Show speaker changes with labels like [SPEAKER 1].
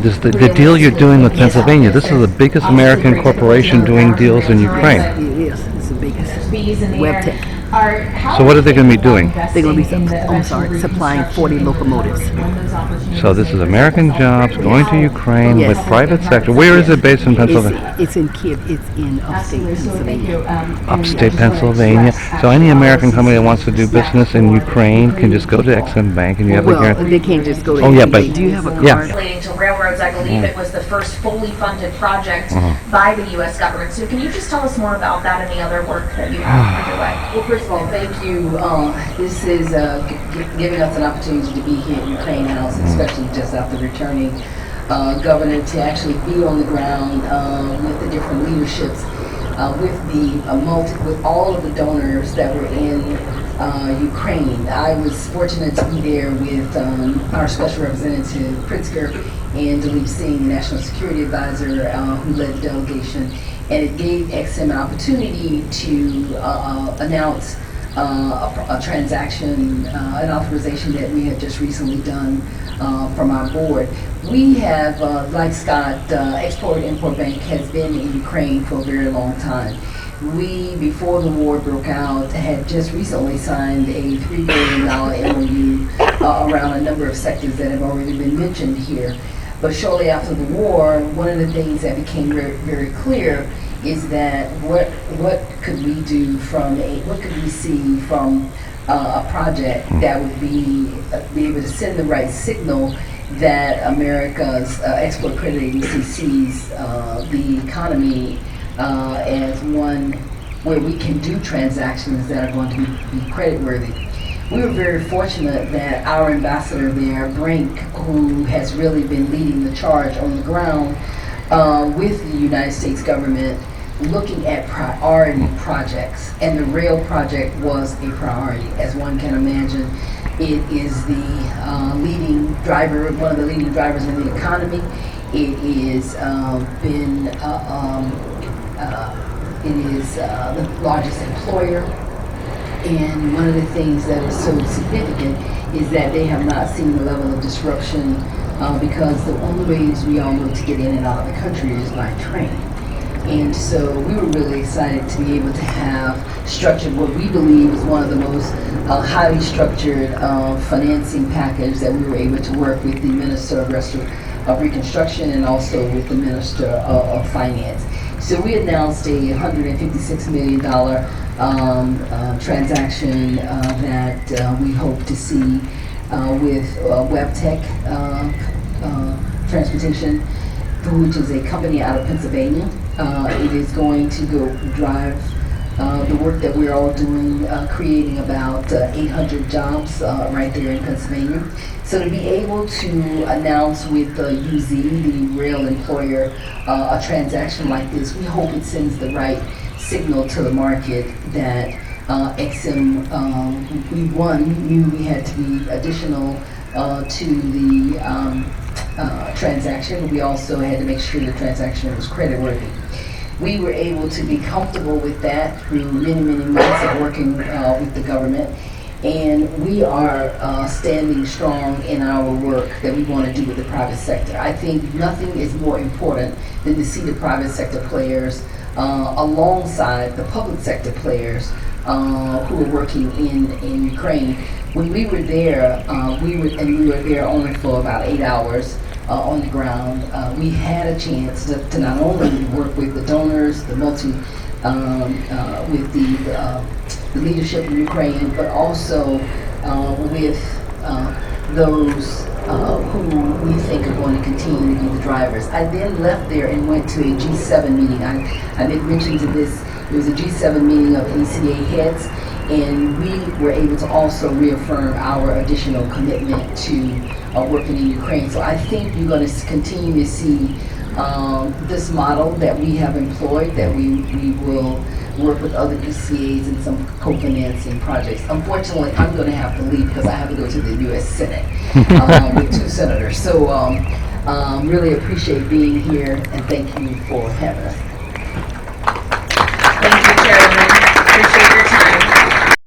[SPEAKER 1] The deal you're doing with Pennsylvania, this is the biggest American corporation doing deals in Ukraine.
[SPEAKER 2] It is. It's the biggest. Wabtec.
[SPEAKER 1] So what are they going to be doing?
[SPEAKER 2] They're going to be supplying 40 locomotives.
[SPEAKER 1] So this is American jobs going to Ukraine with private sector. Where is it based in Pennsylvania?
[SPEAKER 2] It's in Kiev. It's in upstate Pennsylvania.
[SPEAKER 1] Upstate Pennsylvania. So any American company that wants to do business in Ukraine can just go to Exim Bank and you have a guarantee.
[SPEAKER 2] They can't just go to
[SPEAKER 1] but
[SPEAKER 2] do you have a card?
[SPEAKER 1] Yeah.
[SPEAKER 3] To railroads, I believe it was the first fully funded project by the U.S. government. So can you just tell us more about that and the other work that you have underway?
[SPEAKER 4] Well, first of all, thank you. This is giving us an opportunity to be here in Ukraine House, especially just after returning governor, to actually be on the ground with the different leaderships, with all of the donors that were in Ukraine. I was fortunate to be there with our Special Representative Pritzker and Dilip Singh, the National Security Advisor, who led the delegation. And it gave Exim an opportunity to announce a transaction, an authorization that we had just recently done from our board. We have, like Scott, Export-Import Bank has been in Ukraine for a very long time. We, before the war broke out, had just recently signed a $3 billion MOU around a number of sectors that have already been mentioned here. But shortly after the war, one of the things that became very, very clear is that what could we do what could we see from a project that would be able to send the right signal that America's Export Credit Agency sees the economy as one where we can do transactions that are going to be creditworthy. We were very fortunate that our ambassador there, Brink, who has really been leading the charge on the ground with the United States government, looking at priority projects, and the rail project was a priority. As one can imagine, it is the leading driver, one of the leading drivers in the economy. It is the largest employer. And one of the things that is so significant is that they have not seen the level of disruption because the only ways we all know to get in and out of the country is by train. And so we were really excited to be able to have structured what we believe is one of the most highly structured financing package that we were able to work with the Minister of Reconstruction and also with the Minister of Finance. So we announced a $156 million transaction that we hope to see with Wabtec Transportation, which is a company out of Pennsylvania. It is going to go drive the work that we're all doing, creating about 800 jobs right there in Pennsylvania. So to be able to announce with UZ, the rail employer, a transaction like this, we hope it sends the right signal to the market that Exim, we knew we had to be additional to the transaction. We also had to make sure the transaction was creditworthy. We were able to be comfortable with that through many, many months of working with the government. And we are standing strong in our work that we want to do with the private sector. I think nothing is more important than to see the private sector players alongside the public sector players who are working in Ukraine. When we were there, we were there only for about 8 hours on the ground. We had a chance to not only work with the donors, with the leadership in Ukraine, but also with those who we think are going to continue to be the drivers. I then left there and went to a G7 meeting. I did mention to this, it was a G7 meeting of ACA heads, and we were able to also reaffirm our additional commitment to working in Ukraine. So I think you're going to continue to see this model that we have employed, that we will work with other ECAs and some co-financing projects. Unfortunately, I'm going to have to leave because I have to go to the US Senate with 2 senators. So really appreciate being here, and thank you for having us.